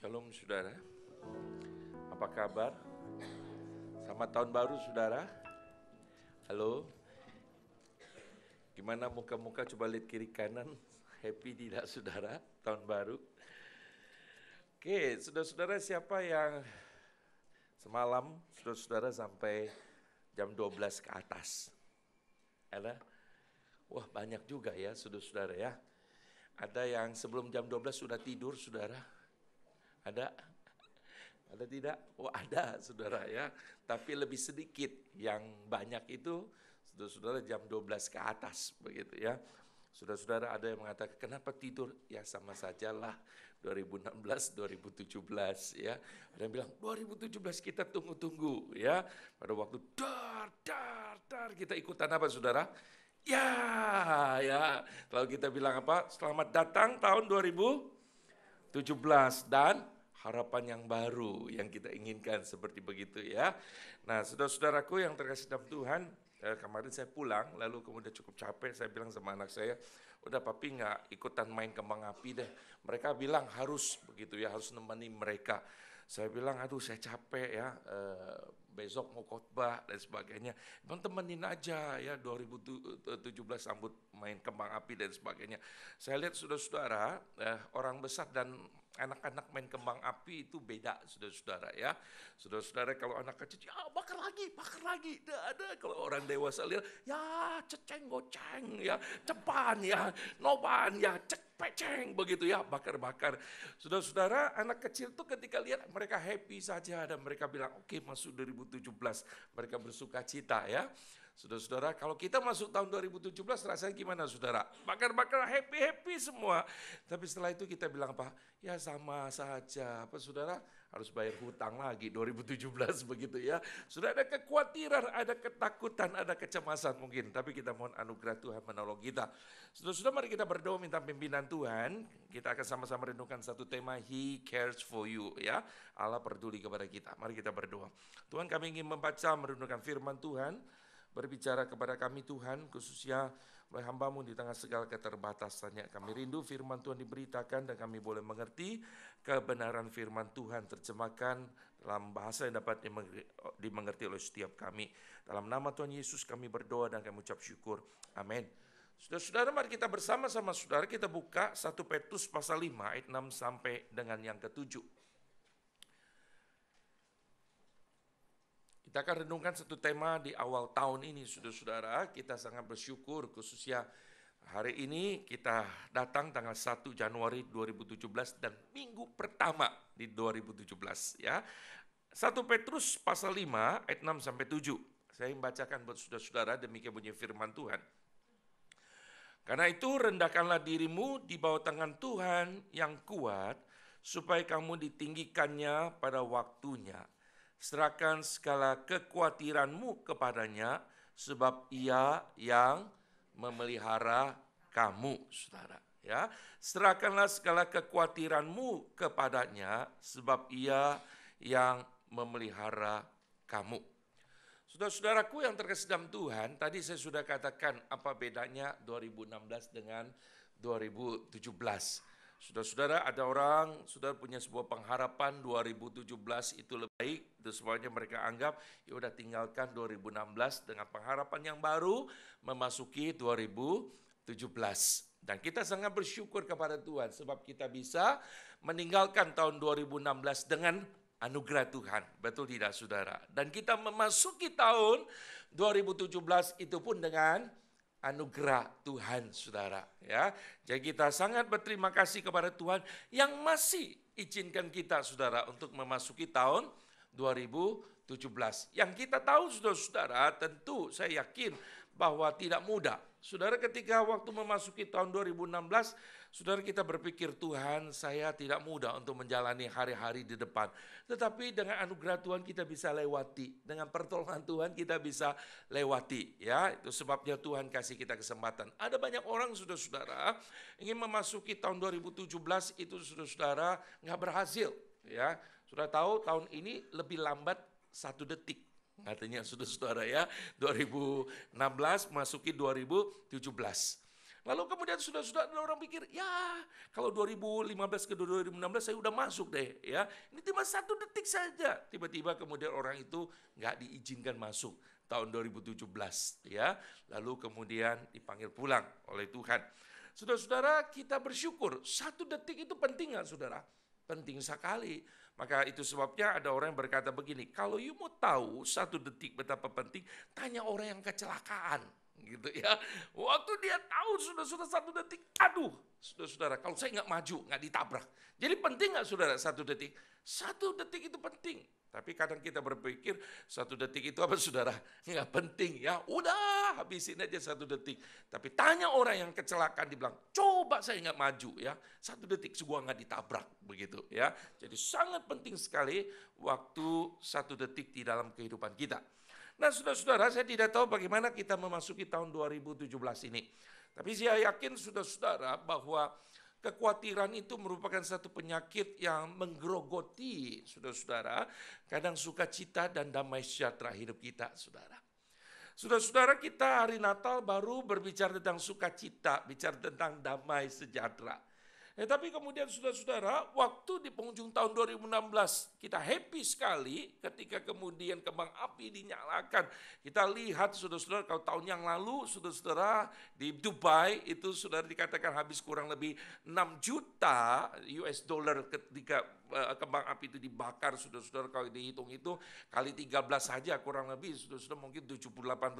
Shalom saudara, apa kabar? Selamat tahun baru saudara. Halo, gimana muka-muka, coba lihat kiri kanan, happy tidak saudara, tahun baru? Oke, saudara-saudara, siapa yang semalam saudara-saudara sampai jam 12 ke atas? Ada? Wah, banyak juga ya saudara-saudara ya. Ada yang sebelum jam 12 sudah tidur saudara? Ada? Ada tidak? Oh ada saudara ya, tapi lebih sedikit. Yang banyak itu saudara-saudara jam 12 ke atas begitu ya. Saudara-saudara ada yang mengatakan kenapa tidur? Ya sama sajalah 2016, 2017 ya. Ada yang bilang 2017 kita tunggu-tunggu ya. Pada waktu dar kita ikutan apa saudara? Ya, ya. Kalau kita bilang apa? Selamat datang tahun 2017 dan harapan yang baru yang kita inginkan seperti begitu ya. Nah, saudara-saudaraku yang terkasih dalam Tuhan, kemarin saya pulang, lalu kemudian cukup capek, saya bilang sama anak saya, udah papi nggak ikutan main kembang api deh. Mereka bilang harus begitu ya, harus nemani mereka. Saya bilang, aduh saya capek ya, besok mau khotbah dan sebagainya. Bang temenin aja ya 2017 sambut main kembang api dan sebagainya. Saya lihat saudara-saudara, orang besar dan anak-anak main kembang api itu beda saudara-saudara ya. Saudara-saudara kalau anak kecil, ya bakar lagi. Ada kalau orang dewasa lihat, ya ceceng goceng ya, cepan ya, noban ya, cek peceng begitu ya, bakar-bakar. Saudara-saudara, anak kecil tuh ketika lihat mereka happy saja dan mereka bilang oke, masuk 2017, mereka bersuka cita ya. Saudara-saudara, kalau kita masuk tahun 2017 rasanya gimana saudara? Bakar-bakar happy semua. Tapi setelah itu kita bilang apa? Ya sama saja. Apa saudara? Harus bayar hutang lagi 2017 begitu ya. Sudah ada kekhawatiran, ada ketakutan, ada kecemasan mungkin. Tapi kita mohon anugerah Tuhan menolong kita. Saudara-saudara, mari kita berdoa minta pimpinan Tuhan. Kita akan sama-sama renungkan satu tema, He cares for you ya. Allah peduli kepada kita. Mari kita berdoa. Tuhan, kami ingin membaca, merenungkan firman Tuhan. Berbicara kepada kami Tuhan, khususnya oleh hamba-Mu di tengah segala keterbatasannya. Kami rindu firman Tuhan diberitakan dan kami boleh mengerti kebenaran firman Tuhan, terjemahkan dalam bahasa yang dapat dimengerti oleh setiap kami. Dalam nama Tuhan Yesus kami berdoa dan kami ucap syukur. Amin. Saudara-saudara, mari kita bersama-sama saudara kita buka 1 Petrus pasal 5 ayat 6 sampai dengan yang ke-7. Kita akan renungkan satu tema di awal tahun ini, saudara-saudara. Kita sangat bersyukur, khususnya hari ini kita datang tanggal 1 Januari 2017 dan minggu pertama di 2017 ya. 1 Petrus pasal 5 ayat 6 sampai 7. Saya membacakan buat saudara-saudara, demikian bunyi firman Tuhan. Karena itu rendahkanlah dirimu di bawah tangan Tuhan yang kuat, supaya kamu ditinggikannya pada waktunya. Serahkan segala kekhawatiranmu kepadanya, sebab Ia yang memelihara kamu, saudara. Ya, serahkanlah segala kekhawatiranmu kepadanya, sebab Ia yang memelihara kamu. Saudara-saudaraku yang terkasih dalam Tuhan, tadi saya sudah katakan apa bedanya 2016 dengan 2017. Saudara-saudara, ada orang, saudara punya sebuah pengharapan 2017 itu lebih baik, itu sebabnya mereka anggap, ya udah tinggalkan 2016 dengan pengharapan yang baru memasuki 2017. Dan kita sangat bersyukur kepada Tuhan, sebab kita bisa meninggalkan tahun 2016 dengan anugerah Tuhan, betul tidak saudara? Dan kita memasuki tahun 2017 itu pun dengan anugerah Tuhan, saudara. Ya, jadi kita sangat berterima kasih kepada Tuhan yang masih izinkan kita, saudara, untuk memasuki tahun 2017. Yang kita tahu, saudara-saudara, tentu saya yakin bahwa tidak mudah. Saudara, ketika waktu memasuki tahun 2016, saudara kita berpikir, Tuhan, saya tidak mudah untuk menjalani hari-hari di depan. Tetapi dengan anugerah Tuhan kita bisa lewati. Dengan pertolongan Tuhan kita bisa lewati. Ya, itu sebabnya Tuhan kasih kita kesempatan. Ada banyak orang, saudara-saudara, ingin memasuki tahun 2017 itu, saudara-saudara, nggak berhasil. Ya, sudah tahu tahun ini lebih lambat 1 detik. Artinya saudara-saudara ya, 2016 masuki 2017. Lalu kemudian sudah ada orang pikir, ya kalau 2015 ke 2016 saya udah masuk deh ya. Ini cuma 1 detik saja. Tiba-tiba kemudian orang itu nggak diizinkan masuk tahun 2017 ya. Lalu kemudian dipanggil pulang oleh Tuhan. Saudara-saudara, kita bersyukur 1 detik itu penting nggak saudara? Penting sekali. Maka itu sebabnya ada orang yang berkata begini, kalau you mau tahu 1 detik betapa penting, tanya orang yang kecelakaan. Gitu ya. Waktu dia tahu sudah 1 detik, aduh, saudara-saudara, kalau saya nggak maju, nggak ditabrak. Jadi penting nggak saudara 1 detik? 1 detik itu penting. Tapi kadang kita berpikir 1 detik itu apa saudara? Nggak penting ya. Udah habisin aja 1 detik. Tapi tanya orang yang kecelakaan dibilang, coba saya nggak maju ya. 1 detik gua nggak ditabrak begitu ya. Jadi sangat penting sekali waktu 1 detik di dalam kehidupan kita. Nah, saudara-saudara, saya tidak tahu bagaimana kita memasuki tahun 2017 ini. Tapi saya yakin saudara-saudara bahwa kekhawatiran itu merupakan satu penyakit yang menggerogoti saudara-saudara, kadang sukacita dan damai sejahtera hidup kita, saudara. Saudara-saudara, kita hari Natal baru berbicara tentang sukacita, bicara tentang damai sejahtera. Tapi kemudian saudara-saudara, waktu di penghujung tahun 2016 kita happy sekali ketika kemudian kembang api dinyalakan. Kita lihat saudara-saudara, kalau tahun yang lalu saudara-saudara di Dubai itu saudara dikatakan habis kurang lebih 6 juta US dollar ketika kembang api itu dibakar. Saudara-saudara, kalau dihitung itu kali 13 saja kurang lebih saudara-saudara mungkin 70-80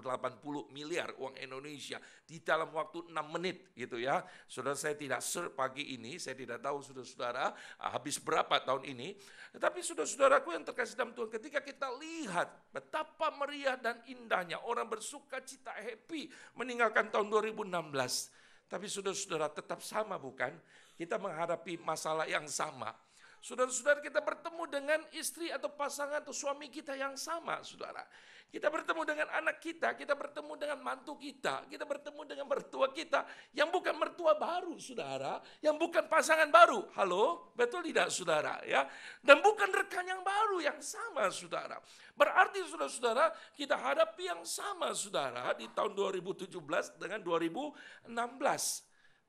miliar uang Indonesia di dalam waktu 6 menit gitu ya. Saudara, saya tidak search pagi ini, saya tidak tahu saudara-saudara habis berapa tahun ini. Tetapi saudara-saudaraku yang terkasih dalam Tuhan, ketika kita lihat betapa meriah dan indahnya orang bersuka cita happy meninggalkan tahun 2016. Tapi saudara-saudara tetap sama bukan? Kita menghadapi masalah yang sama. Saudara-saudara, kita bertemu dengan istri atau pasangan atau suami kita yang sama, saudara. Kita bertemu dengan anak kita bertemu dengan mantu kita bertemu dengan mertua kita yang bukan mertua baru, saudara, yang bukan pasangan baru. Halo, betul tidak, saudara? Ya, dan bukan rekan yang baru yang sama, saudara. Berarti, saudara-saudara, kita hadapi yang sama, saudara, di tahun 2017 dengan 2016.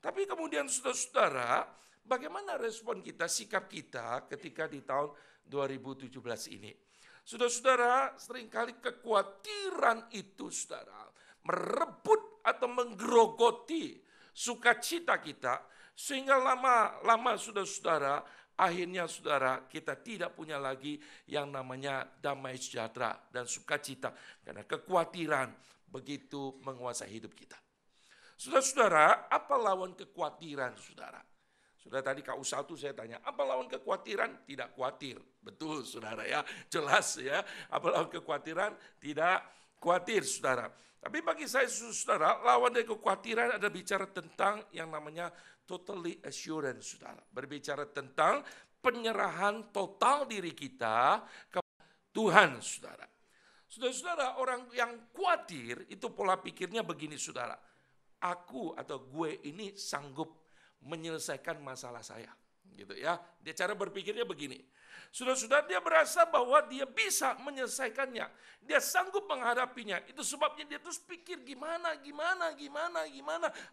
Tapi kemudian, saudara-saudara, bagaimana respon kita, sikap kita ketika di tahun 2017 ini? Saudara-saudara, seringkali kekhawatiran itu, saudara, merebut atau menggerogoti sukacita kita, sehingga lama-lama, saudara-saudara, akhirnya, saudara, kita tidak punya lagi yang namanya damai sejahtera dan sukacita, karena kekhawatiran begitu menguasai hidup kita. Saudara-saudara, apa lawan kekhawatiran, saudara? Sudah tadi KU1 saya tanya, apa lawan kekhawatiran? Tidak khawatir. Betul, saudara ya. Jelas ya. Apa lawan kekhawatiran? Tidak khawatir, saudara. Tapi bagi saya, saudara, lawan dari kekhawatiran ada bicara tentang yang namanya totally assurance, saudara. Berbicara tentang penyerahan total diri kita ke Tuhan, saudara. Saudara-saudara, orang yang khawatir itu pola pikirnya begini, saudara. Aku atau gue ini sanggup menyelesaikan masalah saya, gitu ya. Dia cara berpikirnya begini. Saudara-saudara, dia berasa bahwa dia bisa menyelesaikannya. Dia sanggup menghadapinya. Itu sebabnya dia terus pikir gimana.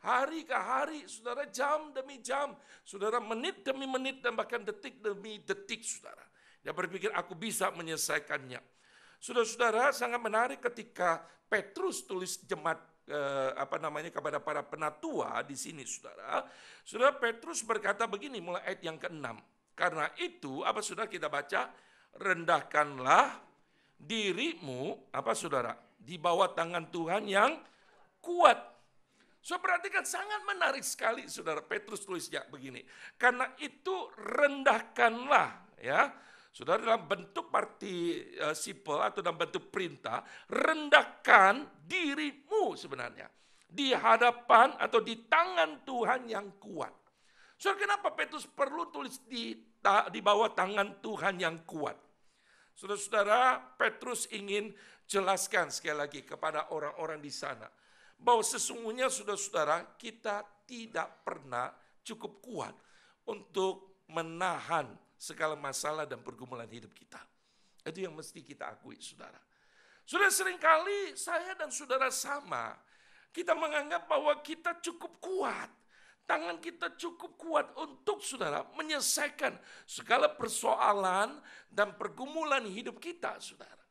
Hari ke hari, saudara, jam demi jam. Saudara, menit demi menit dan bahkan detik demi detik, saudara. Dia berpikir aku bisa menyelesaikannya. Saudara-saudara, sangat menarik ketika Petrus tulis jemaat kepada para penatua di sini, saudara. Saudara, Petrus berkata begini mulai ayat yang ke-6. Karena itu, apa saudara kita baca? Rendahkanlah dirimu, apa saudara? Di bawah tangan Tuhan yang kuat. So, perhatikan sangat menarik sekali, saudara. Petrus tulisnya begini. Karena itu rendahkanlah, ya. Saudara, dalam bentuk partisiple atau dalam bentuk perintah, rendahkan dirimu sebenarnya di hadapan atau di tangan Tuhan yang kuat. Saudara, kenapa Petrus perlu tulis di bawah tangan Tuhan yang kuat? Saudara-saudara, Petrus ingin jelaskan sekali lagi kepada orang-orang di sana bahwa sesungguhnya, saudara-saudara, kita tidak pernah cukup kuat untuk menahan segala masalah dan pergumulan hidup kita. Itu yang mesti kita akui, saudara. Sudah seringkali saya dan saudara sama. Kita menganggap bahwa kita cukup kuat. Tangan kita cukup kuat untuk saudara menyelesaikan segala persoalan dan pergumulan hidup kita, saudara.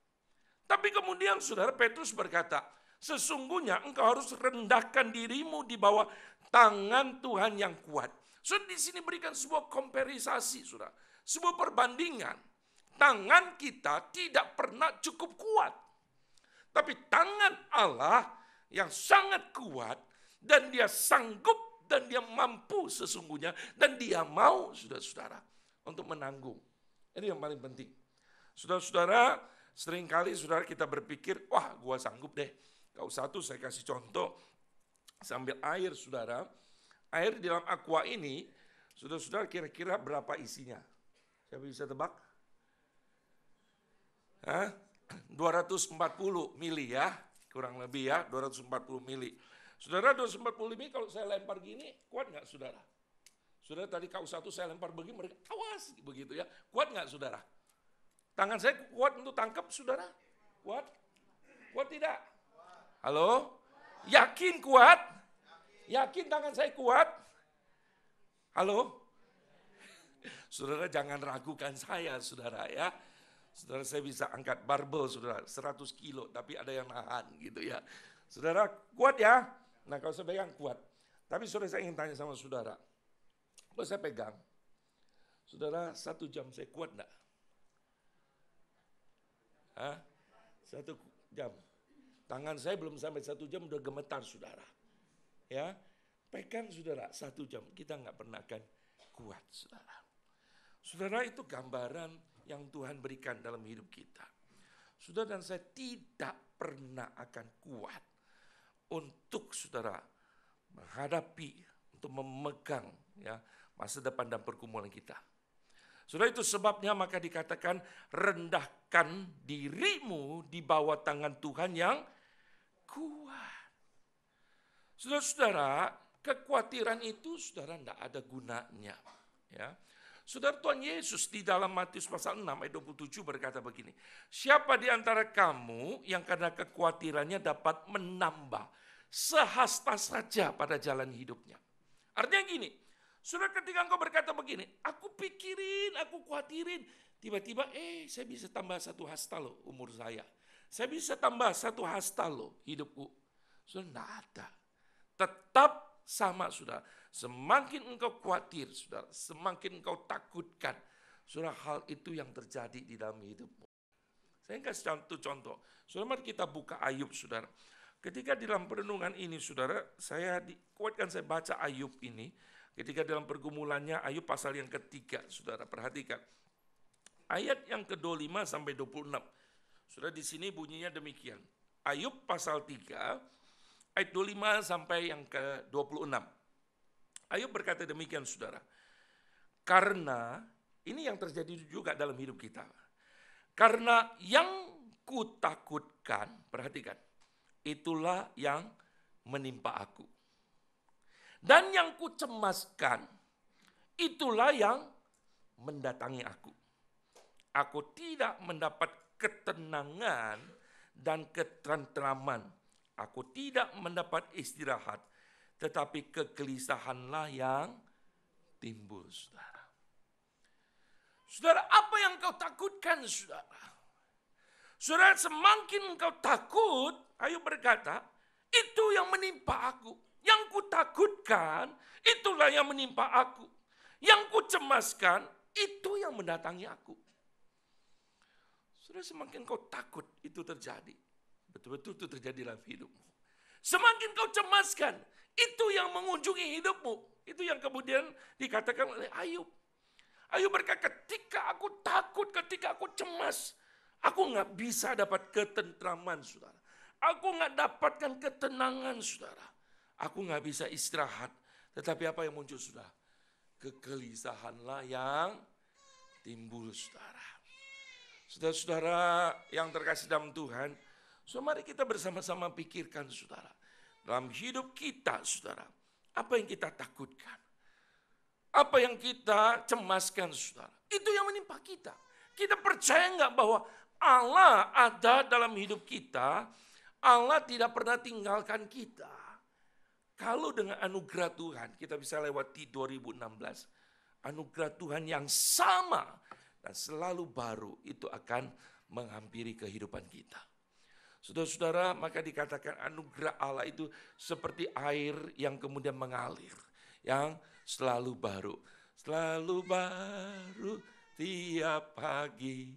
Tapi kemudian saudara Petrus berkata, sesungguhnya engkau harus rendahkan dirimu di bawah tangan Tuhan yang kuat. Saudara di sini berikan sebuah komparisasi, saudara, sebuah perbandingan. Tangan kita tidak pernah cukup kuat, tapi tangan Allah yang sangat kuat dan Dia sanggup dan Dia mampu sesungguhnya dan Dia mau, saudara-saudara, untuk menanggung. Ini yang paling penting. Saudara-saudara, seringkali saudara kita berpikir, wah gua sanggup deh. Kau satu saya kasih contoh, sambil air saudara. Air di dalam aqua ini, saudara-saudara kira-kira berapa isinya? Siapa bisa tebak? 240 mili ya, kurang lebih ya, 240 mili. Saudara 240 mili kalau saya lempar gini, kuat nggak saudara? Saudara tadi kau satu saya lempar begini, mereka awas begitu ya. Kuat nggak saudara? Tangan saya kuat untuk tangkap saudara? Kuat? Kuat tidak? Halo? Yakin kuat? Yakin tangan saya kuat? Halo? Saudara jangan ragukan saya saudara ya. Saudara saya bisa angkat barbel saudara 100 kilo tapi ada yang nahan gitu ya. Saudara kuat ya? Nah kalau saya pegang kuat. Tapi saudara saya ingin tanya sama saudara. Kalau saya pegang, saudara 1 jam saya kuat enggak? 1 jam. Tangan saya belum sampai 1 jam udah gemetar saudara. Ya, pegang saudara 1 jam. Kita enggak pernah akan kuat saudara. Saudara itu gambaran yang Tuhan berikan dalam hidup kita. Saudara dan saya tidak pernah akan kuat untuk saudara menghadapi, untuk memegang ya masa depan dan pergumulan kita. Saudara itu sebabnya maka dikatakan rendahkan dirimu di bawah tangan Tuhan yang kuat. Saudara-saudara, kekhawatiran itu saudara tidak ada gunanya. Ya. Saudara Tuhan Yesus di dalam Matius pasal 6 ayat 27 berkata begini, siapa di antara kamu yang karena kekhawatirannya dapat menambah sehasta saja pada jalan hidupnya. Artinya gini, saudara ketika engkau berkata begini, aku pikirin, aku khawatirin, tiba-tiba saya bisa tambah 1 hasta loh umur saya. Saya bisa tambah 1 hasta loh hidupku. Saudara tidak ada. Tetap sama saudara. Semakin engkau khawatir saudara, semakin engkau takutkan, saudara hal itu yang terjadi di dalam hidupmu. Saya kasih contoh. Saudara mari kita buka Ayub saudara. Ketika di dalam perenungan ini saudara, saya dikuatkan saya baca Ayub ini. Ketika dalam pergumulannya Ayub pasal yang ketiga, saudara perhatikan. Ayat yang ke-25 sampai 26. Saudara di sini bunyinya demikian. Ayub pasal 3 ayat 25 sampai yang ke-26. Ayub berkata demikian saudara. Karena ini yang terjadi juga dalam hidup kita. Karena yang kutakutkan, perhatikan, itulah yang menimpa aku. Dan yang kucemaskan, itulah yang mendatangi aku. Aku tidak mendapat ketenangan dan ketentraman. Aku tidak mendapat istirahat, tetapi kegelisahanlah yang timbul, saudara. Saudara, apa yang kau takutkan, saudara? Saudara, semakin kau takut, Ayub berkata, itu yang menimpa aku. Yang kutakutkan, itulah yang menimpa aku. Yang kucemaskan, itu yang mendatangi aku. Saudara, semakin kau takut itu terjadi. Betul-betul itu terjadi dalam hidupmu. Semakin kau cemaskan, itu yang mengunjungi hidupmu. Itu yang kemudian dikatakan oleh Ayub. Ayub berkata, ketika aku takut, ketika aku cemas, aku nggak bisa dapat ketentraman, saudara. Aku nggak dapatkan ketenangan, saudara. Aku nggak bisa istirahat. Tetapi apa yang muncul, saudara? Kegelisahanlah yang timbul, saudara. Saudara-saudara yang terkasih dalam Tuhan, so mari kita bersama-sama pikirkan, saudara. Dalam hidup kita, saudara, apa yang kita takutkan? Apa yang kita cemaskan, saudara? Itu yang menimpa kita. Kita percaya enggak bahwa Allah ada dalam hidup kita? Allah tidak pernah tinggalkan kita. Kalau dengan anugerah Tuhan kita bisa lewati 2016, anugerah Tuhan yang sama dan selalu baru itu akan menghampiri kehidupan kita. Saudara-saudara, maka dikatakan anugerah Allah itu seperti air yang kemudian mengalir, yang selalu baru. Selalu baru tiap pagi,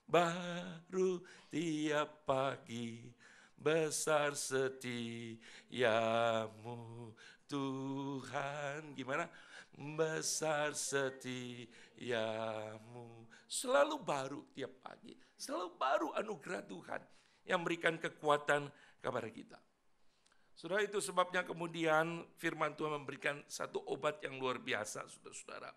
baru tiap pagi, besar setiamu Tuhan. Gimana? Besar setiamu. Selalu baru tiap pagi. Selalu baru anugerah Tuhan yang memberikan kekuatan kepada kita. Saudara, itu sebabnya kemudian firman Tuhan memberikan satu obat yang luar biasa, saudara-saudara.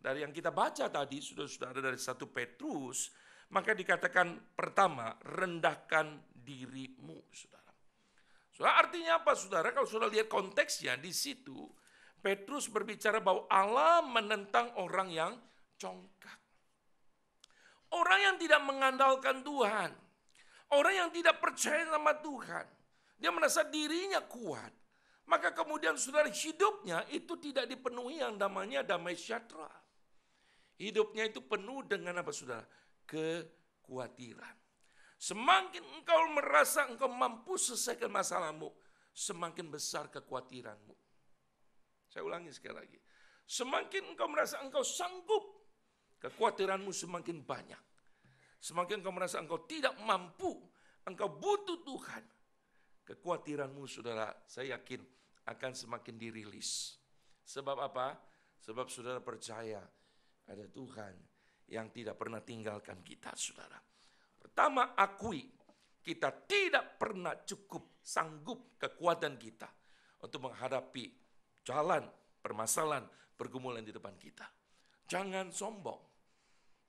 Dari yang kita baca tadi, saudara-saudara, dari 1 Petrus, maka dikatakan pertama, rendahkan dirimu, saudara. Saudara, artinya apa, saudara? Kalau saudara lihat konteksnya di situ, Petrus berbicara bahwa Allah menentang orang yang congkak. Orang yang tidak mengandalkan Tuhan. Orang yang tidak percaya sama Tuhan. Dia merasa dirinya kuat. Maka kemudian saudara, hidupnya itu tidak dipenuhi yang namanya damai sejahtera. Hidupnya itu penuh dengan apa, saudara? Kekhawatiran. Semakin engkau merasa engkau mampu selesaikan masalahmu, semakin besar kekhawatiranmu. Saya ulangi sekali lagi. Semakin engkau merasa engkau sanggup, kekhawatiranmu semakin banyak. Semakin engkau merasa engkau tidak mampu, engkau butuh Tuhan, kekhawatiranmu, saudara, saya yakin akan semakin dirilis. Sebab apa? Sebab saudara percaya ada Tuhan yang tidak pernah tinggalkan kita, saudara. Pertama, akui kita tidak pernah cukup sanggup kekuatan kita untuk menghadapi jalan, permasalahan, pergumulan di depan kita. Jangan sombong.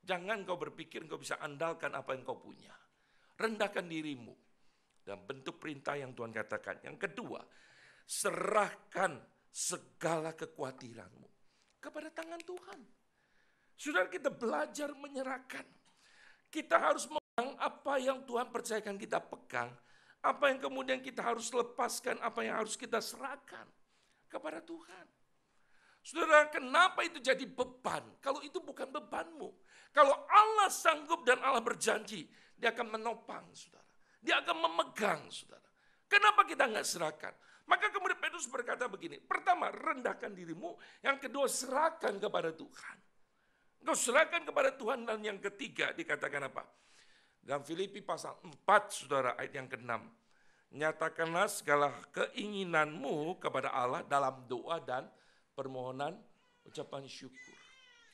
Jangan kau berpikir kau bisa andalkan apa yang kau punya. Rendahkan dirimu. Dan bentuk perintah yang Tuhan katakan. Yang kedua, serahkan segala kekhawatiranmu kepada tangan Tuhan. Saudara, kita belajar menyerahkan. Kita harus memegang apa yang Tuhan percayakan kita pegang. Apa yang kemudian kita harus lepaskan, apa yang harus kita serahkan kepada Tuhan. Saudara, kenapa itu jadi beban? Kalau itu bukan bebanmu. Kalau Allah sanggup dan Allah berjanji, dia akan menopang, saudara. Dia akan memegang, saudara. Kenapa kita nggak serahkan? Maka kemudian Petrus berkata begini. Pertama, rendahkan dirimu. Yang kedua, serahkan kepada Tuhan. Engkau serahkan kepada Tuhan. Dan yang ketiga dikatakan apa? Dalam Filipi pasal 4, saudara, ayat yang ke-6. Nyatakanlah segala keinginanmu kepada Allah dalam doa dan permohonan ucapan syukur.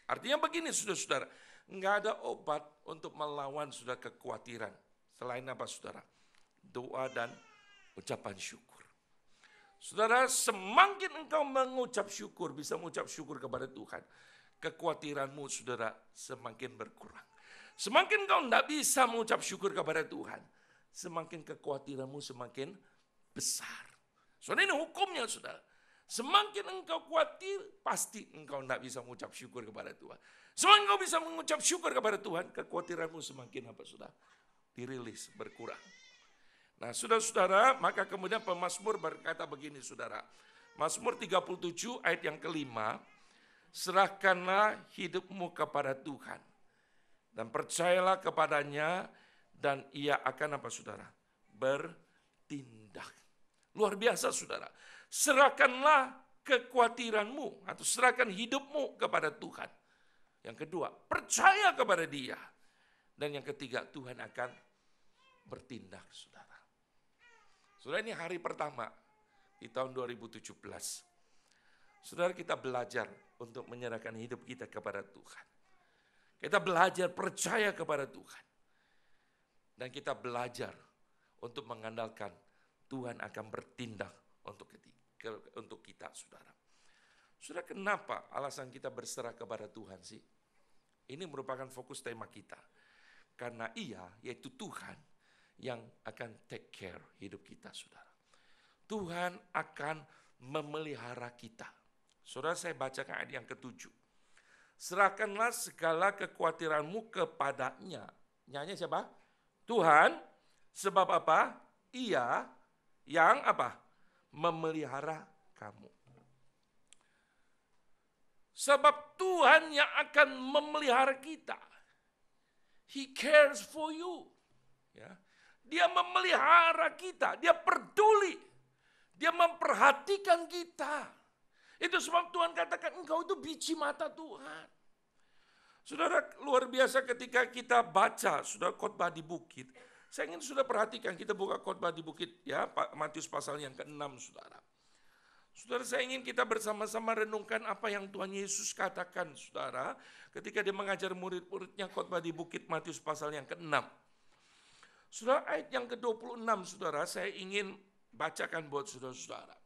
Artinya begini, saudara-saudara. Enggak ada obat untuk melawan saudara kekhawatiran. Selain apa, saudara? Doa dan ucapan syukur. Saudara, semakin engkau mengucap syukur, bisa mengucap syukur kepada Tuhan, kekhawatiranmu, saudara, semakin berkurang. Semakin engkau tidak bisa mengucap syukur kepada Tuhan, semakin kekhawatiranmu semakin besar. Saudara, ini hukumnya, saudara. Semakin engkau khawatir, pasti engkau tidak bisa mengucap syukur kepada Tuhan. Semakin engkau bisa mengucap syukur kepada Tuhan, kekhawatiranmu semakin apa, saudara? Dirilis, berkurang. Nah, saudara-saudara, maka kemudian pemazmur berkata begini, saudara. Mazmur 37 ayat yang ke-5, serahkanlah hidupmu kepada Tuhan dan percayalah kepadanya dan ia akan apa, saudara? Bertindak. Luar biasa, saudara. Serahkanlah kekhawatiranmu atau serahkan hidupmu kepada Tuhan. Yang kedua, percaya kepada Dia. Dan yang ketiga, Tuhan akan bertindak, saudara. Saudara, ini hari pertama di tahun 2017. Saudara, kita belajar untuk menyerahkan hidup kita kepada Tuhan. Kita belajar percaya kepada Tuhan. Dan kita belajar untuk mengandalkan Tuhan akan bertindak untuk kita, saudara. Saudara, kenapa alasan kita berserah kepada Tuhan sih? Ini merupakan fokus tema kita. Karena Ia, yaitu Tuhan, yang akan take care hidup kita, saudara. Tuhan akan memelihara kita. Saudara, saya bacakan ayat yang ke-7. Serahkanlah segala kekhawatiranmu kepadanya. Nyanyi siapa? Tuhan, sebab apa? Ia yang apa? Memelihara kamu. Sebab Tuhan yang akan memelihara kita. He cares for you. Ya. Dia memelihara kita, dia peduli. Dia memperhatikan kita. Itu sebab Tuhan katakan engkau itu biji mata Tuhan. Saudara, luar biasa ketika kita baca sudah khotbah di bukit. Saya ingin sudah perhatikan, kita buka khotbah di bukit ya, Matius pasal yang ke-6 saudara. Saudara, saya ingin kita bersama-sama renungkan apa yang Tuhan Yesus katakan saudara. Ketika dia mengajar murid-muridnya khotbah di bukit Matius pasal yang ke-6. Saudara, ayat yang ke-26 saudara, saya ingin bacakan buat saudara-saudara.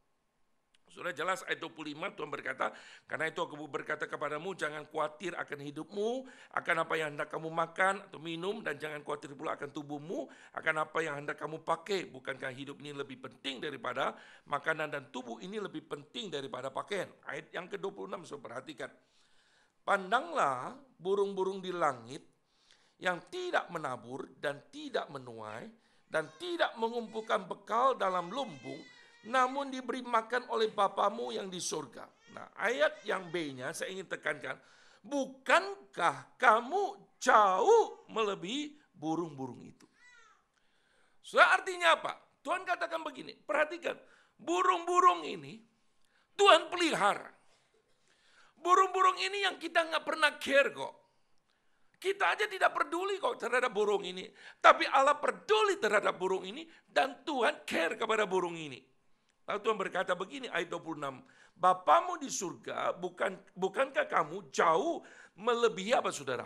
Sudah jelas ayat 25 Tuhan berkata, karena itu aku berkata kepadamu, jangan khawatir akan hidupmu, akan apa yang hendak kamu makan atau minum, dan jangan khawatir pula akan tubuhmu, akan apa yang hendak kamu pakai. Bukankah hidup ini lebih penting daripada makanan dan tubuh ini lebih penting daripada pakaian. Ayat yang ke-26 saya perhatikan. Pandanglah burung-burung di langit yang tidak menabur dan tidak menuai dan tidak mengumpulkan bekal dalam lumbung, namun diberi makan oleh Bapamu yang di surga. Nah, ayat yang B-nya saya ingin tekankan, bukankah kamu jauh melebihi burung-burung itu? So, artinya apa? Tuhan katakan begini, perhatikan, burung-burung ini Tuhan pelihara. Burung-burung ini yang kita nggak pernah care kok. Kita aja tidak peduli kok terhadap burung ini. Tapi Allah peduli terhadap burung ini dan Tuhan care kepada burung ini. Lalu Tuhan berkata begini ayat 26. Bapamu di surga bukankah kamu jauh melebihi apa saudara?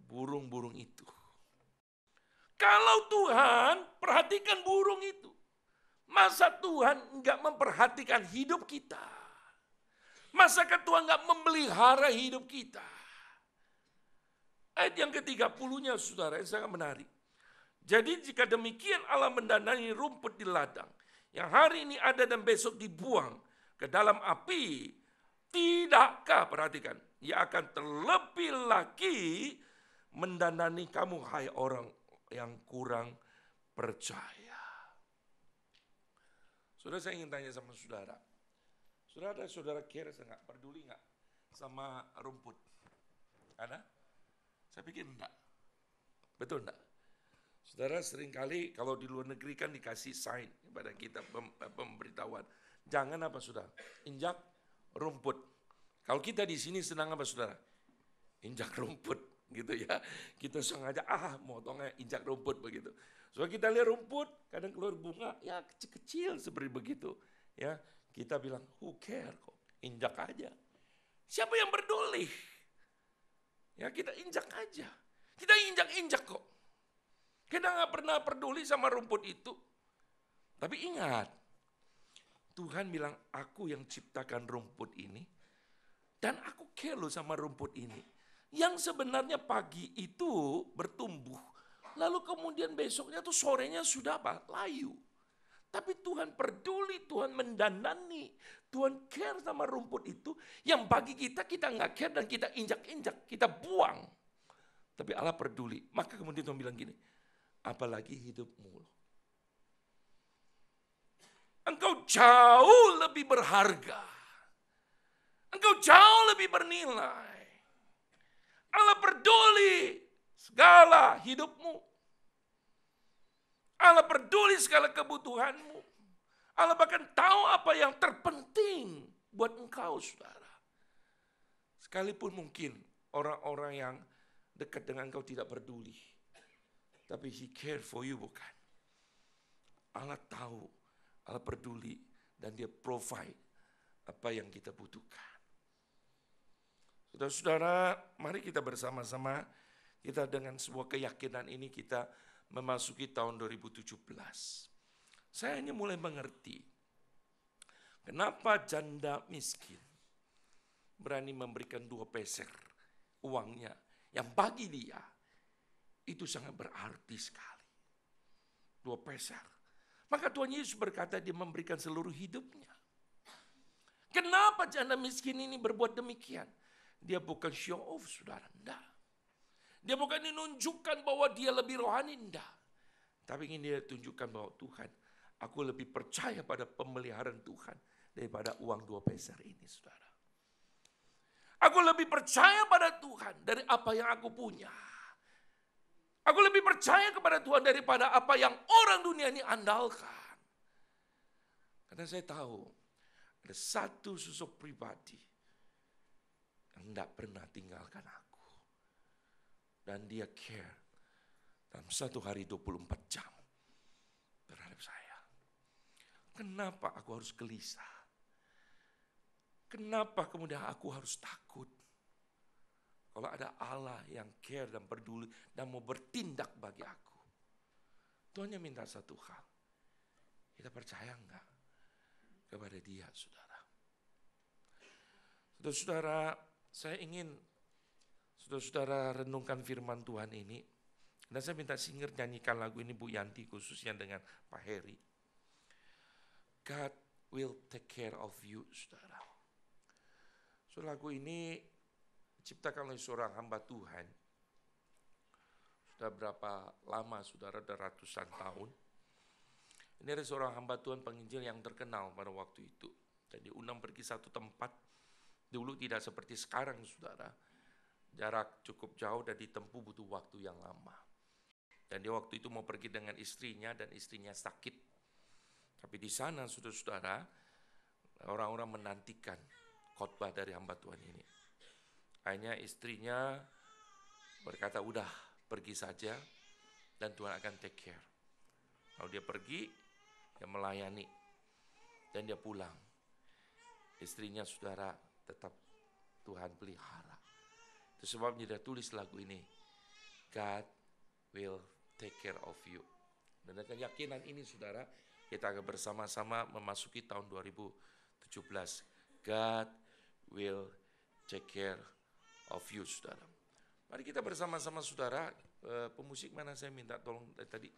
Burung-burung itu. Kalau Tuhan perhatikan burung itu. Masa Tuhan enggak memperhatikan hidup kita? Masa Tuhan enggak memelihara hidup kita? Ayat yang ke-30-nya saudara, yang sangat menarik. Jadi jika demikian Allah mendanai rumput di ladang, yang hari ini ada dan besok dibuang ke dalam api, tidakkah, perhatikan, ia akan terlebih lagi mendandani kamu, hai orang yang kurang percaya. Saudara, saya ingin tanya sama saudara. Saudara, ada saudara care enggak, peduli enggak sama rumput? Ada? Saya pikir enggak. Betul enggak? Saudara, seringkali kalau di luar negeri kan dikasih sign kepada kita, pemberitahuan. Jangan apa saudara? Injak rumput. Kalau kita di sini senang apa saudara? Injak rumput gitu ya. Kita sengaja motongnya injak rumput begitu. Soalnya kita lihat rumput kadang keluar bunga ya kecil-kecil seperti begitu. Ya, kita bilang who care kok, injak aja. Siapa yang peduli? Ya kita injak aja. Kita injak-injak kok. Kita nggak pernah peduli sama rumput itu. Tapi ingat, Tuhan bilang, aku yang ciptakan rumput ini, dan aku care loh sama rumput ini. Yang sebenarnya pagi itu bertumbuh, lalu kemudian besoknya tuh sorenya sudah apa? Layu. Tapi Tuhan peduli, Tuhan mendandani, Tuhan care sama rumput itu, yang bagi kita nggak care dan kita injak-injak, kita buang. Tapi Allah peduli. Maka kemudian Tuhan bilang gini, apalagi hidupmu. Engkau jauh lebih berharga. Engkau jauh lebih bernilai. Allah peduli segala hidupmu. Allah peduli segala kebutuhanmu. Allah bahkan tahu apa yang terpenting buat engkau, saudara. Sekalipun mungkin orang-orang yang dekat dengan engkau tidak peduli. Tapi He care for you, bukan? Allah tahu, Allah peduli, dan Dia provide apa yang kita butuhkan. Saudara-saudara, mari kita bersama-sama, kita dengan sebuah keyakinan ini kita memasuki tahun 2017. Saya hanya mulai mengerti, kenapa janda miskin berani memberikan 2 peser uangnya, yang bagi dia, itu sangat berarti sekali. 2 peser. Maka Tuhan Yesus berkata dia memberikan seluruh hidupnya. Kenapa janda miskin ini berbuat demikian? Dia bukan show off, saudara. Enggak. Dia bukan menunjukkan bahwa dia lebih rohani. Enggak. Tapi ingin dia tunjukkan bahwa Tuhan, aku lebih percaya pada pemeliharaan Tuhan daripada uang 2 peser ini, saudara. Aku lebih percaya pada Tuhan dari apa yang aku punya. Aku lebih percaya kepada Tuhan daripada apa yang orang dunia ini andalkan. Karena saya tahu ada satu sosok pribadi yang tidak pernah tinggalkan aku. Dan dia care dalam satu hari 24 jam terhadap saya. Kenapa aku harus gelisah? Kenapa kemudian aku harus takut? Kalau ada Allah yang care dan peduli dan mau bertindak bagi aku. Tuhan hanya minta satu hal. Kita percaya enggak kepada dia, saudara? Saudara-saudara, saya ingin saudara-saudara renungkan firman Tuhan ini. Dan saya minta singer nyanyikan lagu ini Bu Yanti khususnya dengan Pak Heri. God will take care of you, saudara. So lagu ini diciptakan oleh seorang hamba Tuhan. Sudah berapa lama, saudara? Sudah ratusan tahun. Ini ada seorang hamba Tuhan penginjil yang terkenal pada waktu itu. Dan diundang pergi satu tempat. Dulu tidak seperti sekarang, saudara. Jarak cukup jauh dan ditempuh butuh waktu yang lama. Dan dia waktu itu mau pergi dengan istrinya dan istrinya sakit. Tapi di sana, saudara-saudara, orang-orang menantikan khotbah dari hamba Tuhan ini. Akhirnya istrinya berkata, udah pergi saja dan Tuhan akan take care. Lalu dia pergi, dia melayani dan dia pulang. Istrinya, saudara, tetap Tuhan pelihara. Itu sebabnya dia tulis lagu ini, God will take care of you. Dan dengan keyakinan ini, saudara, kita akan bersama-sama memasuki tahun 2017. God will take care of you, saudara. Mari kita bersama-sama, saudara. Pemusik mana saya minta tolong tadi?